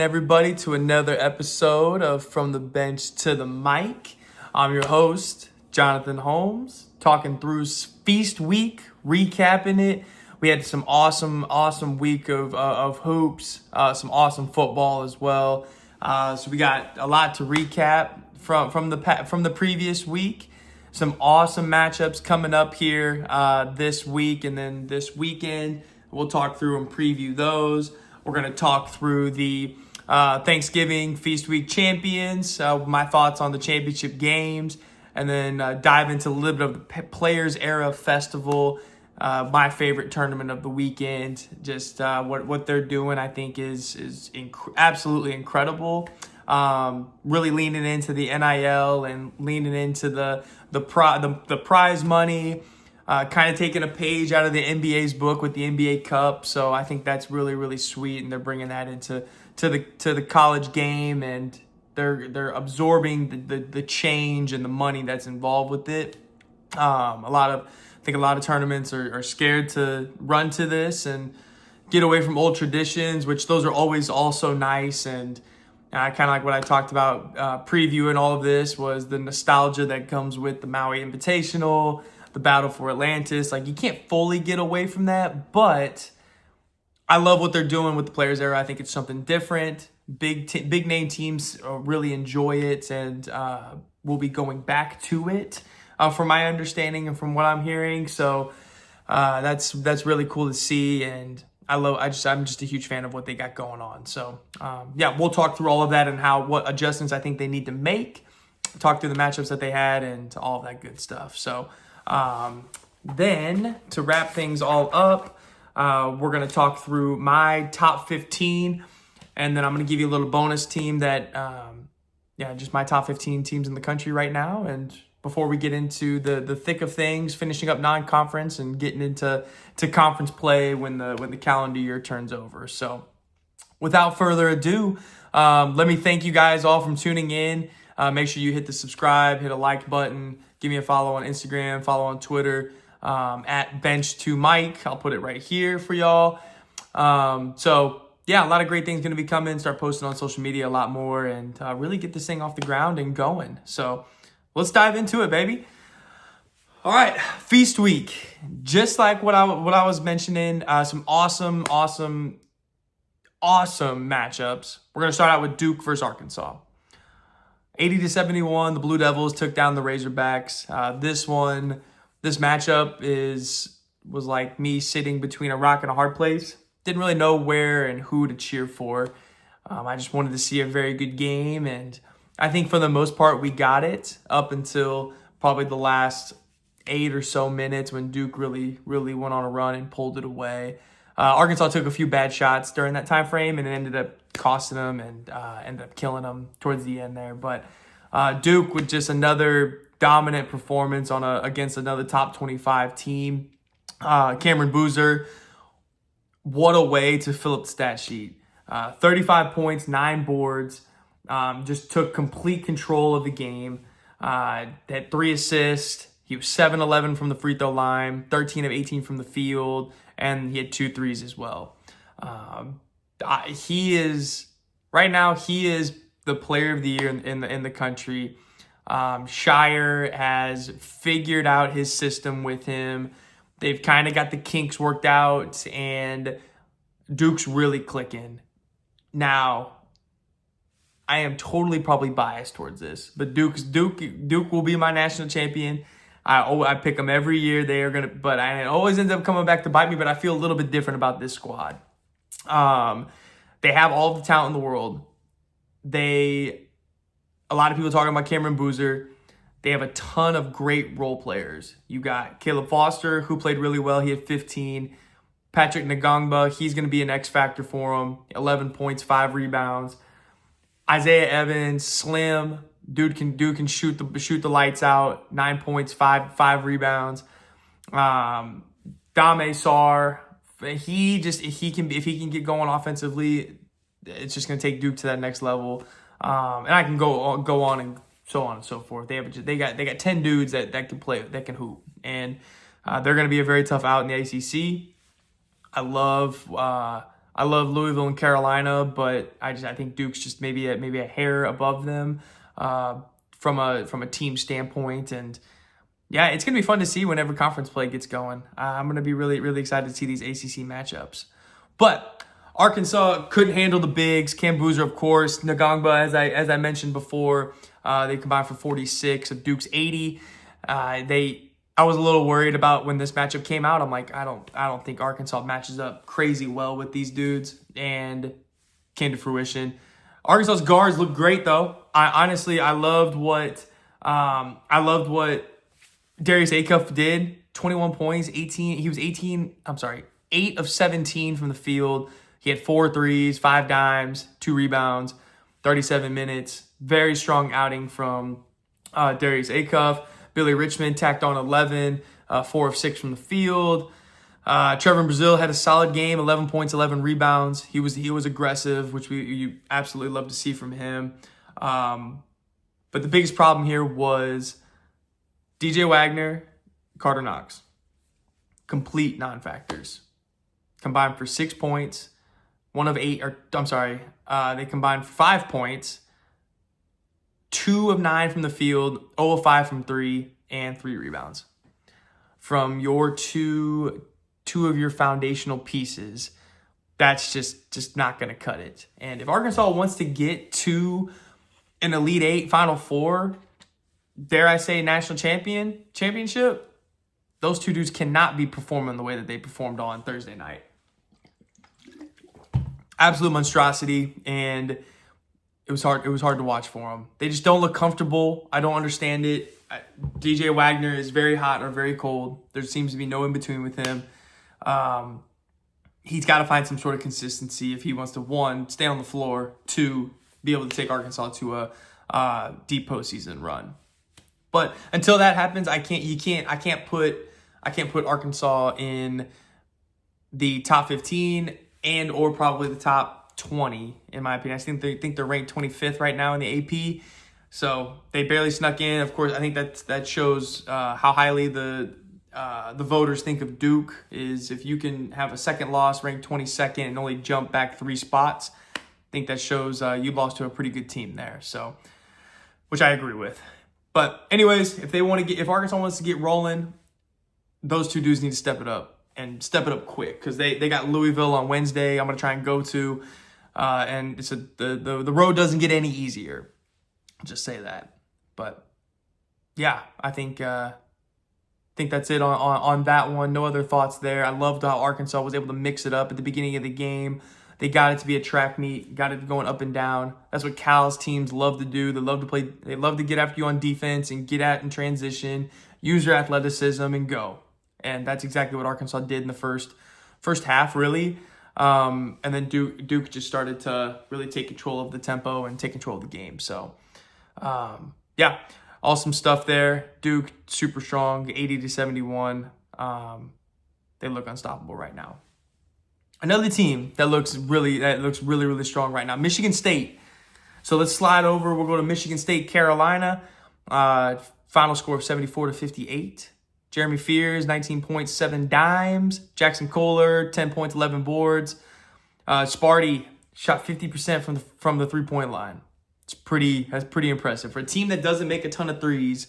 everybody, to another episode of From the Bench to the Mic. I'm your host, Jonathan Holmes, talking through Feast Week, recapping it. We had some awesome week of hoops, some awesome football as well. So we got a lot to recap from the previous week. Some awesome matchups coming up here this week, and then this weekend we'll talk through and preview those. We're going to talk through the Thanksgiving Feast Week champions, my thoughts on the championship games, and then dive into a little bit of the Players Era Festival, my favorite tournament of the weekend. Just what they're doing, I think, is absolutely incredible. Really leaning into the NIL and leaning into the prize money. Kind of taking a page out of the NBA's book with the NBA Cup, so I think that's really sweet, and they're bringing that into the college game, and they're absorbing the change and the money that's involved with it. I think a lot of tournaments are scared to run to this and get away from old traditions, which those are always also nice. And kind of like what I talked about previewing all of this was the nostalgia that comes with the Maui Invitational, the Battle for Atlantis. Like, you can't fully get away from that, but I love what they're doing with the Players Era. I think it's something different. Big name teams really enjoy it, and will be going back to it, from my understanding and from what I'm hearing. So that's really cool to see, and I'm just a huge fan of what they got going on. So we'll talk through all of that and what adjustments I think they need to make. Talk through the matchups that they had and all of that good stuff. So then to wrap things all up, we're going to talk through my top 15, and then I'm going to give you a little bonus team that, just my top 15 teams in the country right now. And before we get into the thick of things, finishing up non-conference and getting into conference play when the calendar year turns over. So without further ado, let me thank you guys all for tuning in. Make sure you hit the subscribe, hit a like button, give me a follow on Instagram, follow on Twitter, at Bench2Mic. I'll put it right here for y'all. A lot of great things going to be coming. Start posting on social media a lot more, and really get this thing off the ground and going. So let's dive into it, baby. All right, Feast Week. Just like what I was mentioning, some awesome matchups. We're going to start out with Duke versus Arkansas. 80-71, the Blue Devils took down the Razorbacks. This matchup was like me sitting between a rock and a hard place. Didn't really know where and who to cheer for. I just wanted to see a very good game, and I think for the most part we got it up until probably the last 8 or so minutes when Duke really went on a run and pulled it away. Arkansas took a few bad shots during that time frame, and it ended up costing them and ended up killing them towards the end there. But Duke with just another dominant performance against another top 25 team. Cameron Boozer, what a way to fill up the stat sheet. 35 points, 9 boards, just took complete control of the game. Had 3 assists. He was 7-11 from the free throw line, 13 of 18 from the field, and he had 2 threes as well. He is the player of the year in the country. Shire has figured out his system with him. They've kind of got the kinks worked out, and Duke's really clicking. Now, I am totally probably biased towards this, but Duke will be my national champion. I pick them every year. But it always ends up coming back to bite me. But I feel a little bit different about this squad. They have all the talent in the world. A lot of people talking about Cameron Boozer. They have a ton of great role players. You got Caleb Foster, who played really well. He had 15. Patrick Ngongba, he's going to be an X factor for him. 11 points, 5 rebounds. Isaiah Evans, slim. Dude can shoot the lights out. 9 points, 5 rebounds. Dame Sarr, if he can get going offensively, it's just going to take Duke to that next level. And I can go on and so on and so forth. They got 10 dudes that can play, that can hoop, and they're going to be a very tough out in the ACC. I love I love Louisville and Carolina, but I think Duke's just maybe a hair above them from a team standpoint. And yeah, it's going to be fun to see whenever conference play gets going. I'm going to be really, really excited to see these ACC matchups. But Arkansas couldn't handle the bigs. Cam Boozer, of course. Ngongba, as I mentioned before, they combined for 46 of Duke's 80. I was a little worried about when this matchup came out. I'm like, I don't think Arkansas matches up crazy well with these dudes, and came to fruition. Arkansas's guards look great though. I loved what Darius Acuff did. 21 points, 18. He was 8 of 17 from the field. He had 4 threes, 5 dimes, 2 rebounds, 37 minutes. Very strong outing from Darius Acuff. Billy Richmond tacked on 11, 4 of 6 from the field. Trevor Brazile had a solid game, 11 points, 11 rebounds. He was aggressive, which you absolutely love to see from him. But the biggest problem here was DJ Wagner, Carter Knox. Complete non-factors. Combined for 6 points, 1 of 8, they combined for 5 points, 2 of 9 from the field, 0 of 5 from 3, and 3 rebounds. From your two of your foundational pieces, that's just not going to cut it. And if Arkansas wants to get to an Elite 8, Final 4, dare I say national championship, those two dudes cannot be performing the way that they performed on Thursday night. Absolute monstrosity, and it was hard to watch for them. They just don't look comfortable. I don't understand it. DJ Wagner is very hot or very cold. There seems to be no in between with him. He's got to find some sort of consistency if he wants to, 1, stay on the floor, 2, be able to take Arkansas to a deep postseason run. But until that happens, I can't put Arkansas in the top 15 and or probably the top 20 in my opinion. I think they're ranked 25th right now in the AP. So they barely snuck in. Of course, I think that shows how highly the voters think of Duke. Is if you can have a second loss, ranked 22nd, and only jump back 3 spots, I think that shows you lost to a pretty good team there. So, which I agree with. But anyways, if Arkansas wants to get rolling, those two dudes need to step it up and step it up quick, because they got Louisville on Wednesday. I'm gonna try and go to, and it's the road doesn't get any easier. I'll just say that. But yeah, I think that's it on that one. No other thoughts there. I loved how Arkansas was able to mix it up at the beginning of the game. They got it to be a track meet, got it going up and down. That's what Cal's teams love to do. They love to play. They love to get after you on defense and get at in transition, use your athleticism, and go. And that's exactly what Arkansas did in the first half, really. And then Duke just started to really take control of the tempo and take control of the game. So, yeah, awesome stuff there. Duke, super strong, 80-71. They look unstoppable right now. Another team that looks really, really strong right now, Michigan State. So let's slide over. We'll go to Michigan State, Carolina. Final score of 74-58. Jeremy Fears, 19 points, 7 dimes. Jackson Kohler, 10 points, 11 boards. Sparty shot 50% from the 3-point line. That's pretty impressive. For a team that doesn't make a ton of threes,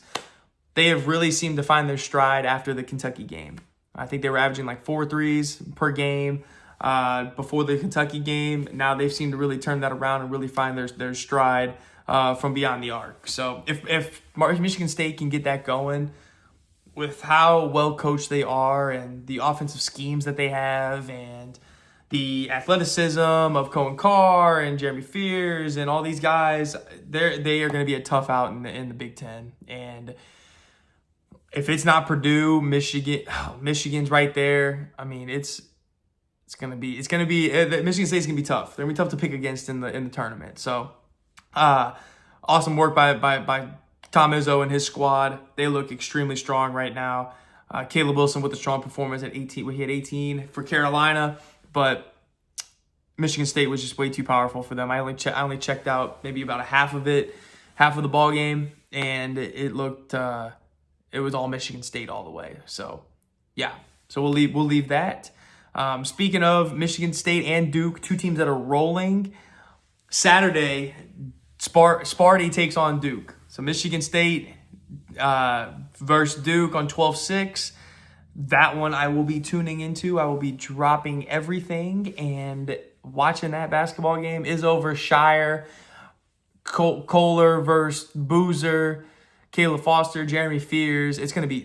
they have really seemed to find their stride after the Kentucky game. I think they were averaging like 4 threes per game before the Kentucky game. Now they've seemed to really turn that around and really find their stride from beyond the arc. So if Michigan State can get that going, with how well coached they are and the offensive schemes that they have and the athleticism of Cohen Carr and Jeremy Fears and all these guys, they are going to be a tough out in the Big Ten. And if it's not Purdue, Michigan's right there. I mean, it's going to be Michigan State's going to be tough. They're going to be tough to pick against in the tournament. So, awesome work by Tom Izzo and his squad. They look extremely strong right now. Caleb Wilson with a strong performance at 18. He had 18 for Carolina, but Michigan State was just way too powerful for them. I only checked out maybe about half of the ball game, and it looked it was all Michigan State all the way. So yeah, so we'll leave that. Speaking of Michigan State and Duke, two teams that are rolling, Saturday, Sparty takes on Duke. So Michigan State versus Duke on 12/6. That one I will be tuning into. I will be dropping everything and watching that basketball game. Izzo Shire, Kohler versus Boozer, Caleb Foster, Jeremy Fears. That is gonna be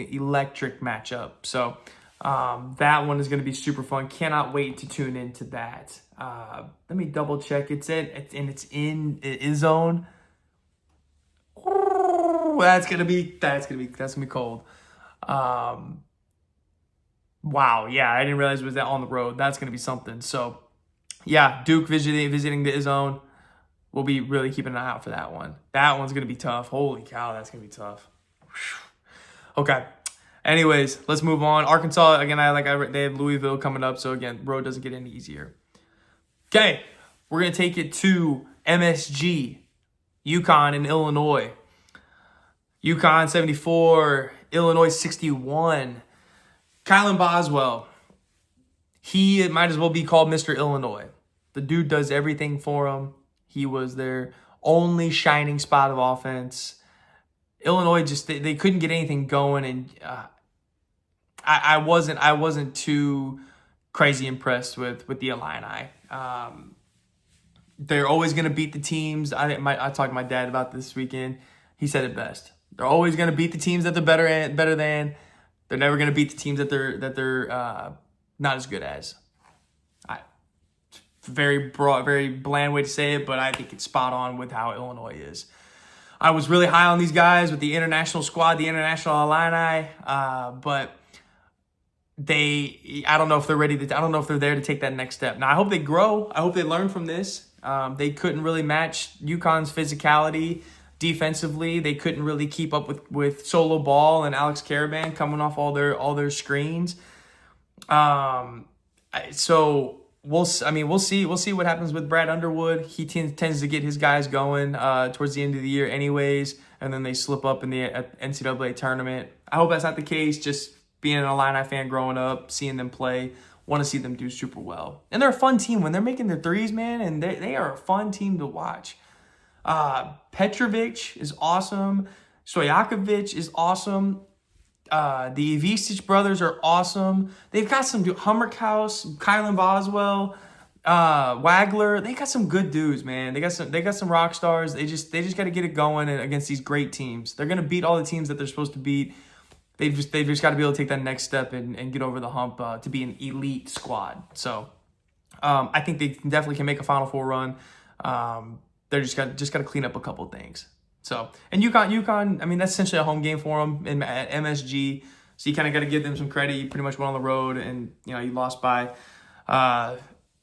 an electric matchup. So that one is gonna be super fun. Cannot wait to tune into that. Let me double check. It's in Izzone. That's gonna be cold. Wow, yeah, I didn't realize it was that on the road. That's gonna be something. So, yeah, Duke visiting the Izzone. We'll be really keeping an eye out for that one. That one's gonna be tough. Holy cow, that's gonna be tough. Okay. Anyways, let's move on. Arkansas again. They have Louisville coming up, so again, road doesn't get any easier. Okay, we're gonna take it to MSG, UConn and Illinois. UConn 74, Illinois 61. Kylan Boswell, he might as well be called Mr. Illinois. The dude does everything for him. He was their only shining spot of offense. Illinois just they couldn't get anything going, and I wasn't too crazy impressed with the Illini. They're always going to beat the teams. I talked to my dad about this weekend. He said it best. They're always going to beat the teams that they're better than. They're never going to beat the teams that they're not as good as. Very broad, very bland way to say it, but I think it's spot on with how Illinois is. I was really high on these guys with the international squad, the international Illini, but I don't know if they're ready to. I don't know if they're there to take that next step. Now I hope they grow. I hope they learn from this. They couldn't really match UConn's physicality defensively. They couldn't really keep up with Solo Ball and Alex Caravan coming off all their screens. So we'll see what happens with Brad Underwood. He tends to get his guys going towards the end of the year anyways, and then they slip up in the NCAA tournament. I hope that's not the case. Just being an Illini fan growing up, seeing them play, want to see them do super well. And they're a fun team when they're making their threes, man, and they are a fun team to watch. Petrovic is awesome. Stojakovic is awesome. The Ivisic brothers are awesome. They've got some Hummerkaus, Kylan Boswell, Wagler. They got some good dudes, man. They got some rock stars. They just got to get it going against these great teams. They're gonna beat all the teams that they're supposed to beat. They've just got to be able to take that next step and get over the hump to be an elite squad. So I think they definitely can make a Final Four run. They're just got to clean up a couple things. So, and UConn, I mean, that's essentially a home game for them at MSG. So you kind of got to give them some credit. You pretty much went on the road, and you lost by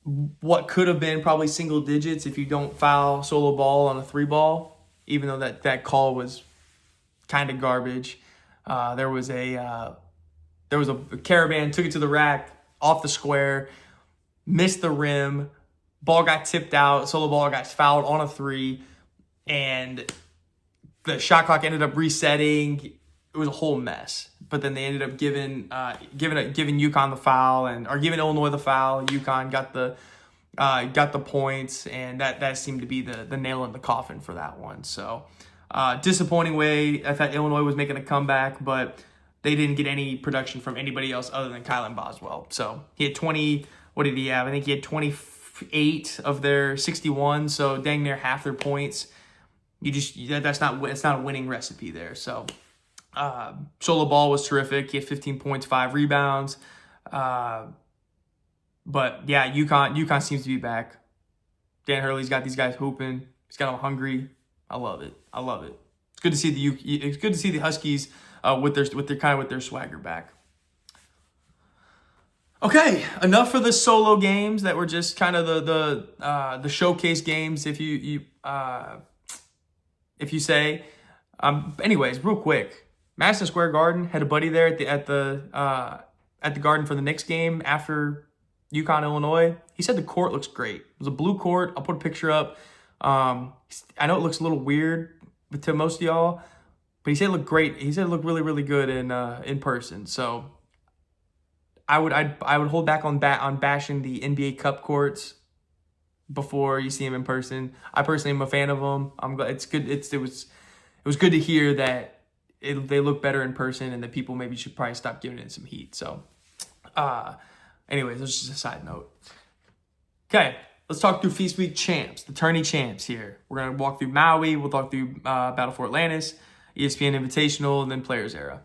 what could have been probably single digits if you don't foul Solo Ball on a 3-ball. Even though that call was kind of garbage. There was a Caravan, took it to the rack, off the square, missed the rim. Ball got tipped out. Solo Ball got fouled on a 3, and the shot clock ended up resetting. It was a whole mess. But then they ended up giving UConn the foul or giving Illinois the foul. UConn got the points, and that seemed to be the nail in the coffin for that one. So disappointing way. I thought Illinois was making a comeback, but they didn't get any production from anybody else other than Kylan Boswell. So he had 20. What did he have? I think he had 28 of their 61. So dang near half their points. It's not a winning recipe there. So Solo Ball was terrific. He had 15 points, 5 rebounds. But yeah, UConn seems to be back. Dan Hurley's got these guys hooping. He's got them hungry. I love it. It's good to see the Huskies with their swagger back. Okay, enough for the solo games that were just kind of the showcase games, if you say. Anyways, real quick, Madison Square Garden had a buddy there at the Garden for the Knicks game after UConn Illinois. He said the court looks great. It was a blue court. I'll put a picture up. I know it looks a little weird to most of y'all, but he said it looked great. He said it looked really, really good in person. So I would hold back on bashing the NBA Cup courts before you see him in person. I personally am a fan of them. I'm glad it's good. It was good to hear that they look better in person and that people maybe should probably stop giving it some heat. So, anyways, that's just a side note. Okay, let's talk through Feast Week champs, the tourney champs here. We're going to walk through Maui. We'll talk through Battle for Atlantis, ESPN Invitational, and then Players Era.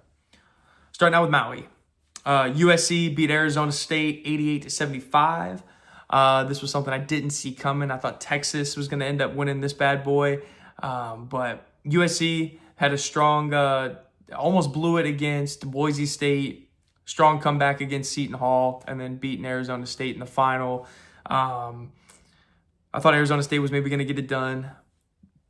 Starting out with Maui. USC beat Arizona State 88-75. This was something I didn't see coming. I thought Texas was going to end up winning this bad boy. But USC had a strong, almost blew it against Boise State. Strong comeback against Seton Hall, and then beating Arizona State in the final. I thought Arizona State was maybe going to get it done.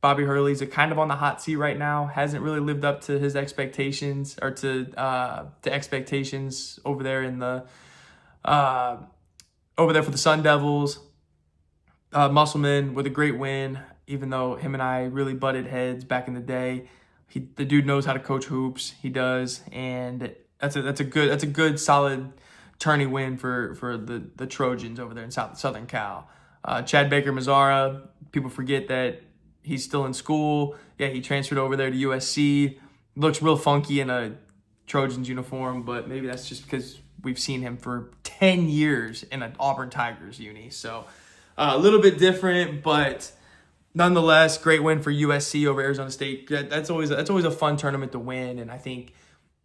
Bobby Hurley's kind of on the hot seat right now. Hasn't really lived up to his expectations or to expectations over there in the over there for the Sun Devils. Musselman with a great win, even though him and I really butted heads back in the day. The dude knows how to coach hoops. He does, and that's a good solid tourney win for the Trojans over there in Southern Cal. Chad Baker-Mazara, people forget that he's still in school. Yeah, he transferred over there to USC. Looks real funky in a Trojans uniform, but maybe that's just because we've seen him for 10 years in an Auburn Tigers uni. So a little bit different, but nonetheless, great win for USC over Arizona State. That's always a fun tournament to win, and I think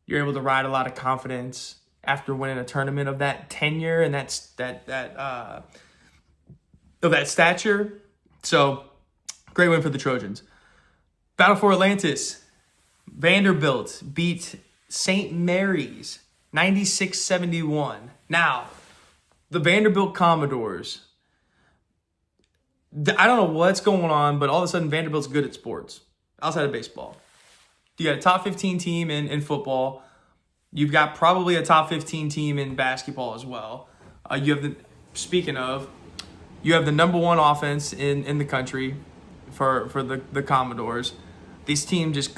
you're able to ride a lot of confidence after winning a tournament of that tenure and that stature. So great win for the Trojans. Battle for Atlantis. Vanderbilt beat St. Mary's 96-71. Now, the Vanderbilt Commodores, I don't know what's going on, but all of a sudden Vanderbilt's good at sports outside of baseball. You got a top 15 team in football. You've got probably a top 15 team in basketball as well. You have the number one offense in the country for the Commodores. These teams just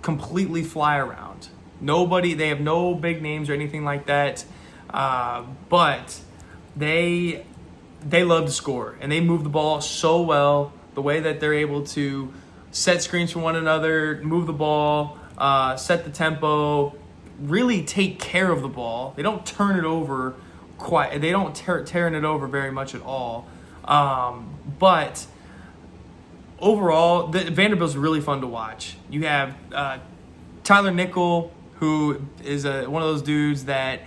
completely fly around. They have no big names or anything like that, but they love to score and they move the ball so well. The way that they're able to set screens for one another, move the ball, set the tempo, really take care of the ball. They don't turn it over They don't tearing it over very much at all. But overall, Vanderbilt's really fun to watch. You have Tyler Nickel, who is one of those dudes that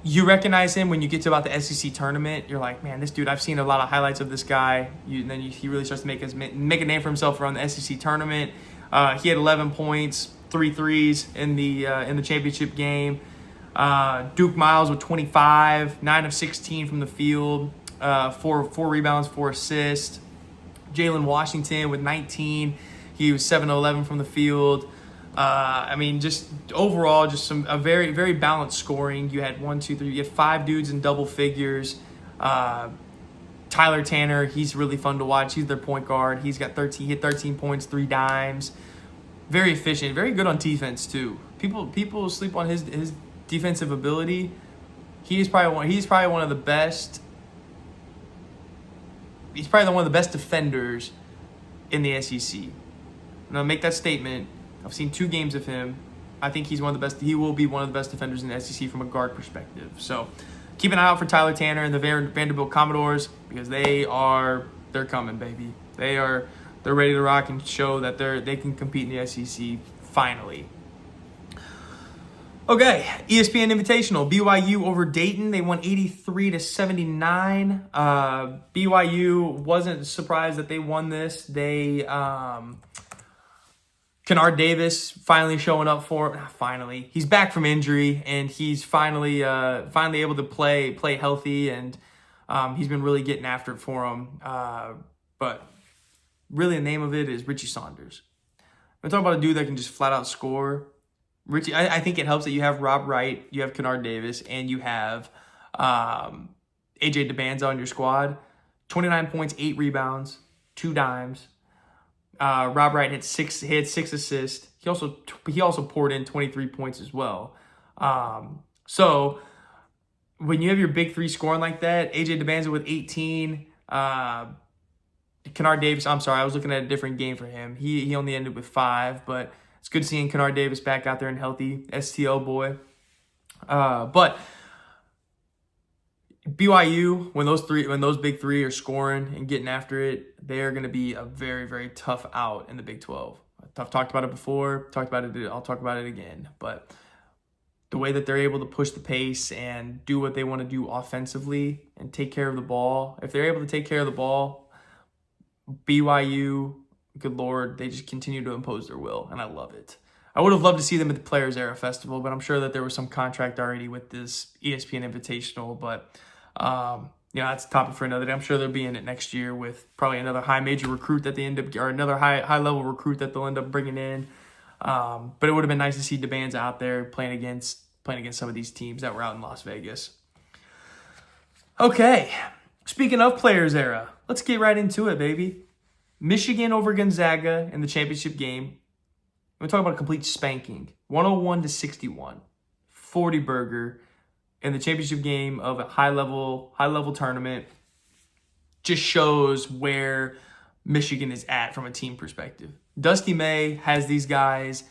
you recognize him when you get to about the SEC tournament. You're like, man, this dude, I've seen a lot of highlights of this guy. He really starts to make a name for himself around the SEC tournament. He had 11 points, 3 threes in the championship game. Duke Miles with 25, 9 of 16 from the field, 4 rebounds, 4 assists. Jalen Washington with 19. He was 7 of 11 from the field. Just overall, a very, very balanced scoring. You had 5 dudes in double figures. Tyler Tanner, he's really fun to watch. He's their point guard. He hit 13 points, 3 dimes. Very efficient, very good on defense too. People sleep on his defensive ability. He's probably one of the best. He's probably one of the best defenders in the SEC. And I'll make that statement. I've seen 2 games of him. I think he's one of the best. He will be one of the best defenders in the SEC from a guard perspective. So keep an eye out for Tyler Tanner and the Vanderbilt Commodores because they're coming, baby. They're ready to rock and show that they can compete in the SEC finally. Okay, ESPN Invitational, BYU over Dayton. They won 83-79. BYU wasn't surprised that they won this. Kennard Davis finally showing up he's back from injury and he's finally able to play healthy and he's been really getting after it for him. But really the name of it is Richie Saunders. We're talking about a dude that can just flat out score. Richie, I think it helps that you have Rob Wright, you have Kennard Davis, and you have AJ DeBanza on your squad. 29 points, 8 rebounds, 2 dimes. Rob Wright had 6 assists. He also poured in 23 points as well. So when you have your big three scoring like that, AJ DeBanza with 18, Kennard Davis, I'm sorry, I was looking at a different game for him. He only ended with 5, but it's good seeing Kennard Davis back out there and healthy, STL boy. But BYU, when those big three are scoring and getting after it, they are going to be a very, very tough out in the Big 12. I've talked about it before, I'll talk about it again. But the way that they're able to push the pace and do what they want to do offensively and take care of the ball, if they're able to take care of the ball, BYU, good Lord, they just continue to impose their will, and I love it. I would have loved to see them at the Players Era Festival, but I'm sure that there was some contract already with this ESPN Invitational, but that's a topic for another day. I'm sure they'll be in it next year with probably another high major recruit that they end up, or another high level recruit that they'll end up bringing in. But it would have been nice to see DeBanza out there playing against some of these teams that were out in Las Vegas. Okay, speaking of Players Era, let's get right into it, baby. Michigan over Gonzaga in the championship game. We're talking about a complete spanking, 101-61, 40 burger in the championship game of a high level tournament. Just shows where Michigan is at from a team perspective. Dusty May has these guys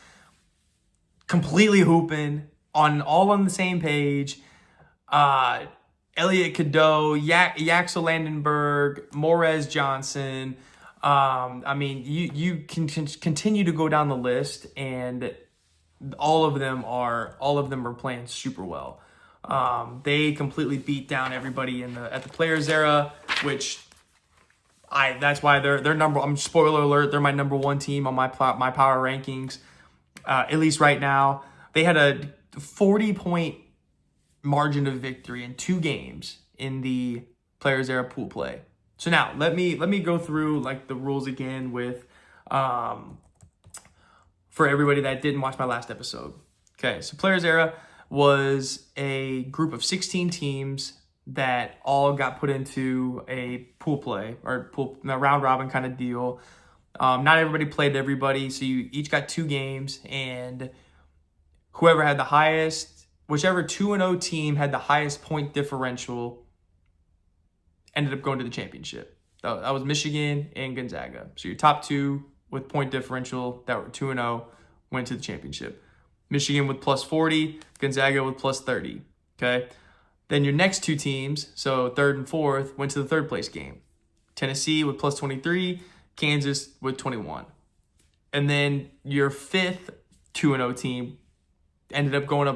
completely hooping all on the same page. Elliot Cadeau, Yaxel Landenberg, Morez Johnson. You can continue to go down the list, and all of them are playing super well. They completely beat down everybody at the Players Era, which that's why they're number. I'm spoiler alert. They're my number one team on my power rankings, at least right now. They had a 40-point margin of victory in 2 games in the Players Era pool play. So now let me go through like the rules again with for everybody that didn't watch my last episode. Okay, so Players Era was a group of 16 teams that all got put into a pool play or a round robin kind of deal. Not everybody played everybody, so you each got 2 games, and whoever had the highest, whichever 2-0 team had the highest point differential ended up going to the championship. That was Michigan and Gonzaga. So your top 2 with point differential that were 2-0 went to the championship. Michigan with plus 40, Gonzaga with plus 30. Okay. Then your next 2 teams, so 3rd and 4th, went to the 3rd place game. Tennessee with plus 23, Kansas with 21. And then your 5th 2-0 team ended up going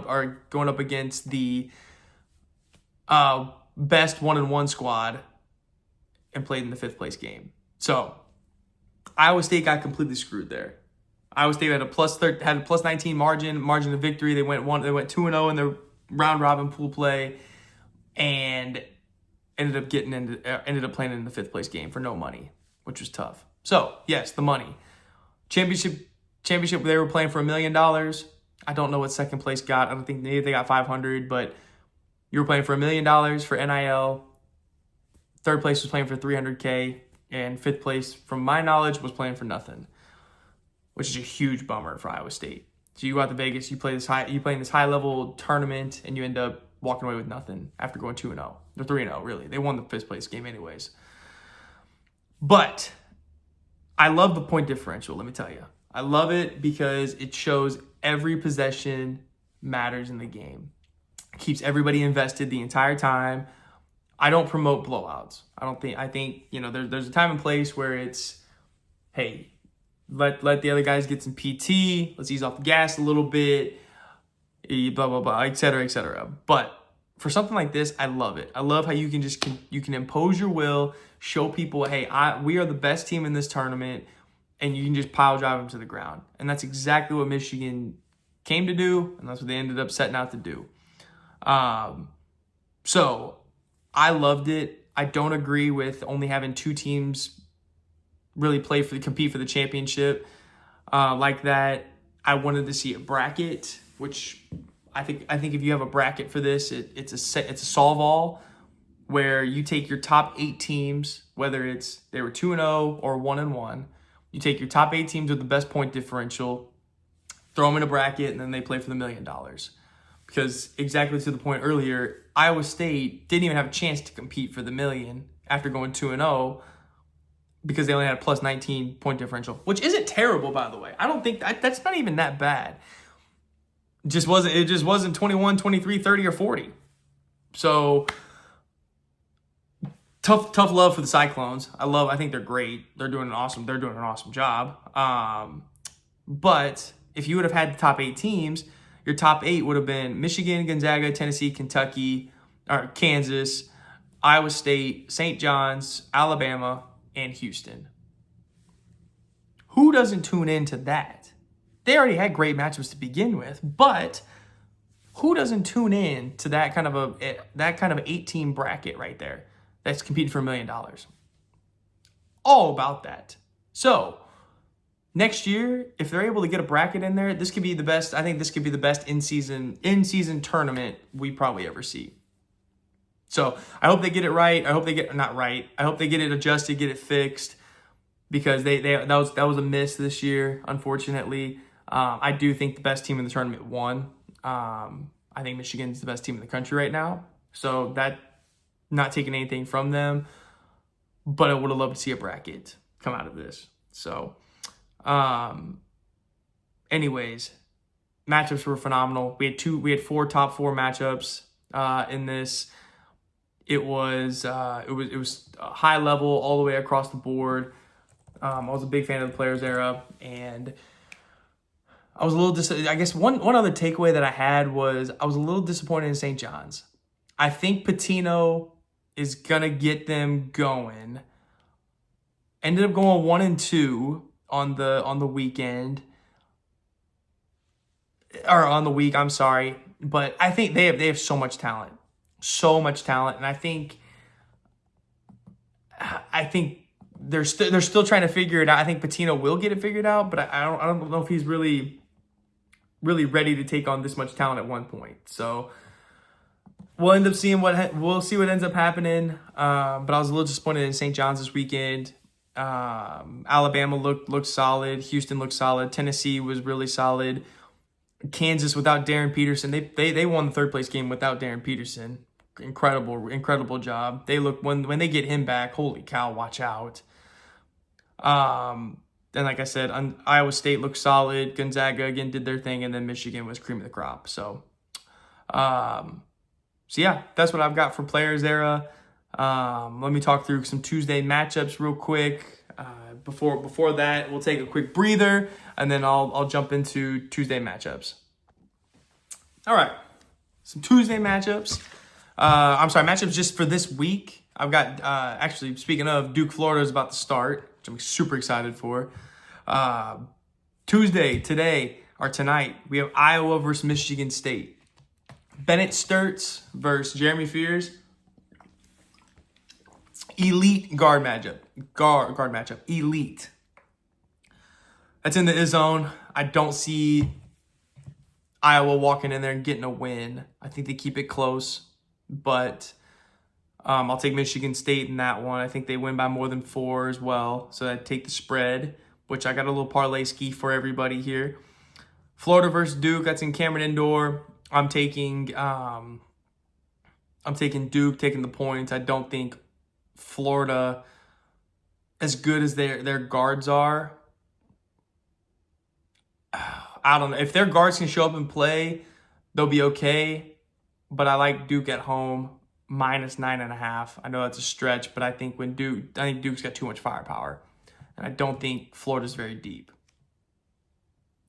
up against the best 1-1 squad and played in the 5th place game. So Iowa State got completely screwed there. Iowa State had a plus 19 margin of victory. They went 2-0 in their round robin pool play, and ended up playing in the 5th place game for no money, which was tough. So yes, the money championship they were playing for $1 million. I don't know what 2nd place got. I don't think they got 500, but you were playing for $1 million for NIL. 3rd place was playing for $300K, and 5th place, from my knowledge, was playing for nothing, which is a huge bummer for Iowa State. So you go out to Vegas, you play in this high level tournament, and you end up walking away with nothing after going 2-0. They're 3-0, really. They won the 5th place game anyways. But I love the point differential, let me tell you. I love it because it shows every possession matters in the game. It keeps everybody invested the entire time. I don't promote blowouts. I think there's a time and place where it's, hey, let the other guys get some PT. Let's ease off the gas a little bit, blah, blah, blah, et cetera, et cetera. But for something like this, I love it. I love how you can impose your will, show people, hey, we are the best team in this tournament, and you can just pile drive them to the ground. And that's exactly what Michigan came to do, and that's what they ended up setting out to do. So I loved it. I don't agree with only having 2 teams really compete for the championship like that. I wanted to see a bracket, which I think if you have a bracket for this, it's a solve all where you take your top 8 teams, whether they were 2-0 or 1-1. You take your top 8 teams with the best point differential, throw them in a bracket, and then they play for the $1 million. Because because exactly to the point earlier, Iowa State didn't even have a chance to compete for the million after going 2-0 because they only had a plus 19 point differential, which isn't terrible, by the way. I don't think that's not even that bad. It just wasn't 21, 23, 30, or 40. So tough love for the Cyclones. I think they're great. They're doing an awesome job. But if you would have had the top 8 teams, your top 8 would have been Michigan, Gonzaga, Tennessee, Kentucky, or Kansas, Iowa State, St. John's, Alabama, and Houston. Who doesn't tune into that? They already had great matchups to begin with, but who doesn't tune in to that kind of 8-team bracket right there that's competing for $1 million? All about that. So next year, if they're able to get a bracket in there, this could be the best. I think this could be the best in-season tournament we probably ever see. So I hope they get it right. I hope they get it adjusted, get it fixed, because that was a miss this year, unfortunately. I do think the best team in the tournament won. I think Michigan's the best team in the country right now. So that, not taking anything from them, but I would have loved to see a bracket come out of this. So, anyways, matchups were phenomenal. We had 4 top 4 matchups in this. It was high level all the way across the board. I was a big fan of the Players Era, and I was a little I guess one other takeaway that I had was I was a little disappointed in St. John's. I think Pitino is gonna get them going. Ended up going 1-2 on the weekend, or on the week. I'm sorry, but I think they have so much talent, and I think they're still trying to figure it out. I think Pitino will get it figured out, but I don't know if he's really ready to take on this much talent at one point. So we'll end up seeing we'll see what ends up happening. But I was a little disappointed in St. John's this weekend. Alabama looked solid. Houston looked solid. Tennessee was really solid. Kansas without Darren Peterson, they won the 3rd place game without Darren Peterson. Incredible job. They look, when they get him back, holy cow, watch out. And like I said, Iowa State looked solid. Gonzaga again did their thing, and then Michigan was cream of the crop. So yeah, that's what I've got for Players Era. Let me talk through some Tuesday matchups real quick. Before that, we'll take a quick breather, and then I'll jump into Tuesday matchups. All right, some Tuesday matchups. Matchups just for this week. I've got, actually, speaking of, Duke, Florida is about to start, which I'm super excited for. Tonight, we have Iowa versus Michigan State. Bennett Sturts versus Jeremy Fears. Elite guard matchup. Guard matchup. Elite. That's in the zone. I don't see Iowa walking in there and getting a win. I think they keep it close, but I'll take Michigan State in that one. I think they win by more than 4 as well. So I'd take the spread, which I got a little parlay ski for everybody here. Florida versus Duke. That's in Cameron Indoor. I'm taking Duke, taking the points. I don't think Florida, as good as their guards are, I don't know. If their guards can show up and play, they'll be okay. But I like Duke at home, minus 9.5. I know that's a stretch, but I think Duke's got too much firepower. And I don't think Florida's very deep.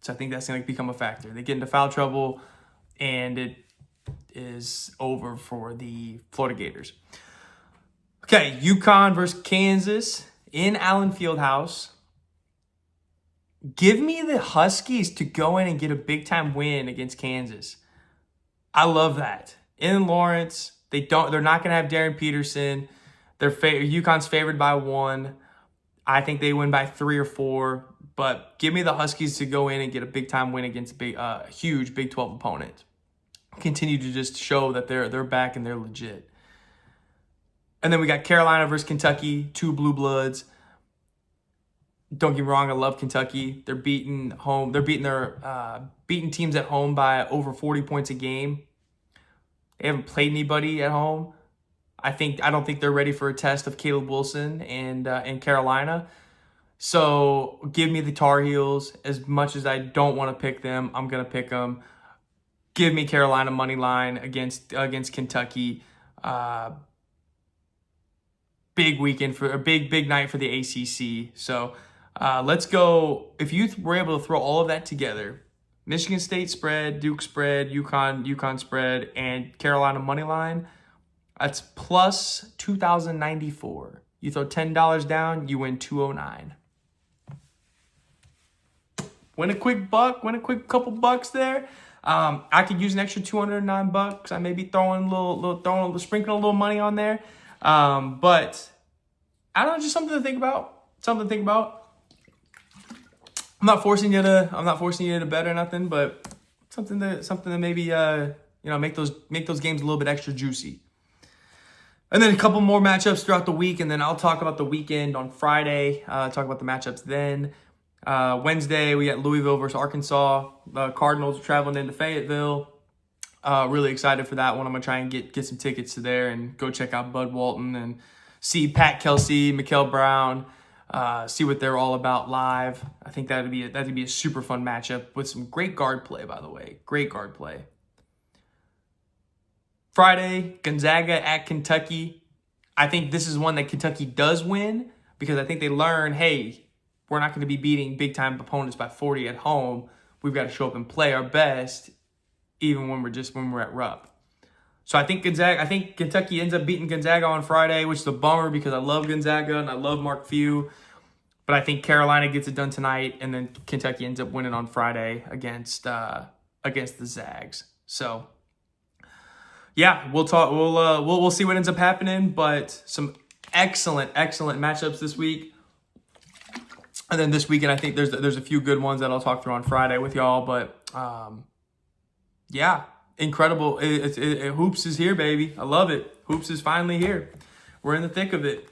So I think that's going to become a factor. They get into foul trouble, and it is over for the Florida Gators. Okay, UConn versus Kansas in Allen Fieldhouse. Give me the Huskies to go in and get a big-time win against Kansas. I love that. In Lawrence, they're not going to have Darren Peterson. UConn's favored by 1. I think they win by 3 or 4. But give me the Huskies to go in and get a big-time win against a huge Big 12 opponent. Continue to just show that they're back and they're legit. And then we got Carolina versus Kentucky, 2 blue bloods. Don't get me wrong, I love Kentucky. They're beating teams at home by over 40 points a game. They haven't played anybody at home. I don't think they're ready for a test of Caleb Wilson and Carolina. So give me the Tar Heels. As much as I don't want to pick them, I'm gonna pick them. Give me Carolina money line against Kentucky. Big weekend for a big night for the ACC. So let's go. If you were able to throw all of that together, Michigan State spread, Duke spread, UConn spread, and Carolina money line, that's plus 2,094. You throw $10 down, you win 209. Win a quick couple bucks there. I could use an extra $209. I may be sprinkling a little money on there. But I don't know, just something to think about. I'm not forcing you to bet or nothing, but something to maybe make those games a little bit extra juicy. And then a couple more matchups throughout the week, and then I'll talk about the weekend on Friday. Talk about the matchups then. Wednesday, we got Louisville versus Arkansas. The Cardinals are traveling into Fayetteville. Really excited for that one. I'm going to try and get some tickets to there and go check out Bud Walton and see Pat Kelsey, Mikael Brown, see what they're all about live. I think that'd be a super fun matchup with some great guard play, by the way. Great guard play. Friday, Gonzaga at Kentucky. I think this is one that Kentucky does win because I think they learn, hey, we're not going to be beating big-time opponents by 40 at home. We've got to show up and play our best even when we're at Rupp. So I think Kentucky ends up beating Gonzaga on Friday, which is a bummer because I love Gonzaga and I love Mark Few. But I think Carolina gets it done tonight, and then Kentucky ends up winning on Friday against the Zags. So yeah, we'll see what ends up happening, but some excellent matchups this week. And then this weekend, I think there's a few good ones that I'll talk through on Friday with y'all. But yeah, incredible. Hoops is here, baby. I love it. Hoops is finally here. We're in the thick of it.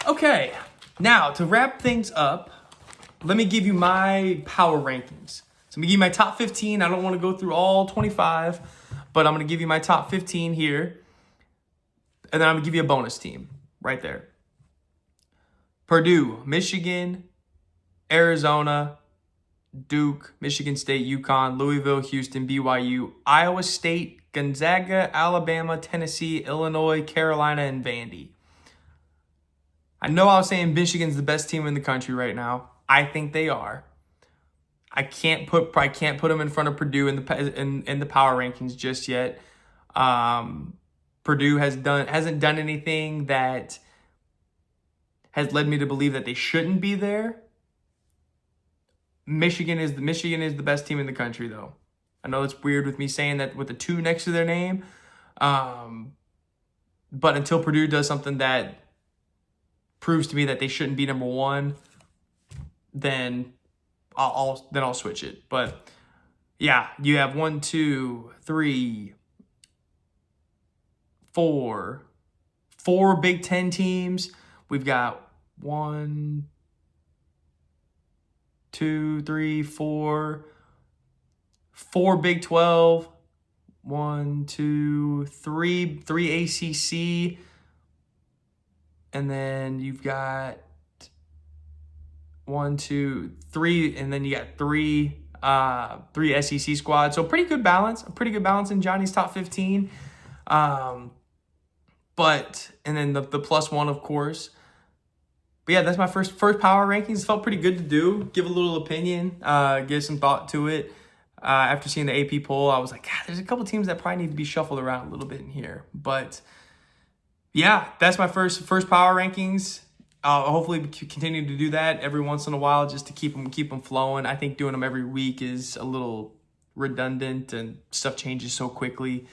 Okay, now to wrap things up, let me give you my power rankings. So I'm going to give you my top 15. I don't want to go through all 25, but I'm going to give you my top 15 here. And then I'm going to give you a bonus team right there. Purdue, Michigan, Arizona, Duke, Michigan State, UConn, Louisville, Houston, BYU, Iowa State, Gonzaga, Alabama, Tennessee, Illinois, Carolina, and Vandy. I know I was saying Michigan's the best team in the country right now. I think they are. I can't put them in front of Purdue in the power rankings just yet. Purdue hasn't done anything that has led me to believe that they shouldn't be there. Michigan is the best team in the country, though. I know it's weird with me saying that with a 2 next to their name, but until Purdue does something that proves to me that they shouldn't be number 1, then I'll switch it. But yeah, you have 1, 2, 3, 4 Big Ten teams. We've got 1, 2, 3, 4 Big 12, 1, 2, 3 ACC, and then you've got 1, 2, 3, and then you got three SEC squads. So pretty good balance in Johnny's top 15. And then the plus 1, of course. But yeah, that's my first power rankings. It felt pretty good to do. Give a little opinion, give some thought to it. After seeing the AP poll, I was like, God, there's a couple teams that probably need to be shuffled around a little bit in here. But yeah, that's my first power rankings. I'll hopefully continue to do that every once in a while just to keep them flowing. I think doing them every week is a little redundant and stuff changes so quickly.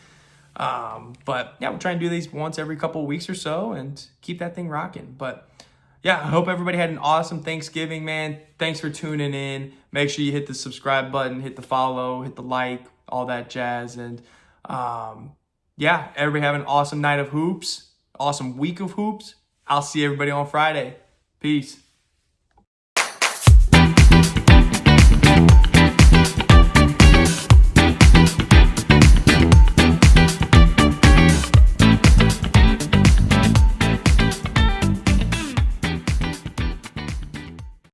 But yeah, we'll try and do these once every couple of weeks or so and keep that thing rocking. But yeah, I hope everybody had an awesome Thanksgiving, man. Thanks for tuning in. Make sure you hit the subscribe button, hit the follow, hit the like, all that jazz. And yeah, everybody have an awesome night of hoops, awesome week of hoops. I'll see everybody on Friday. Peace.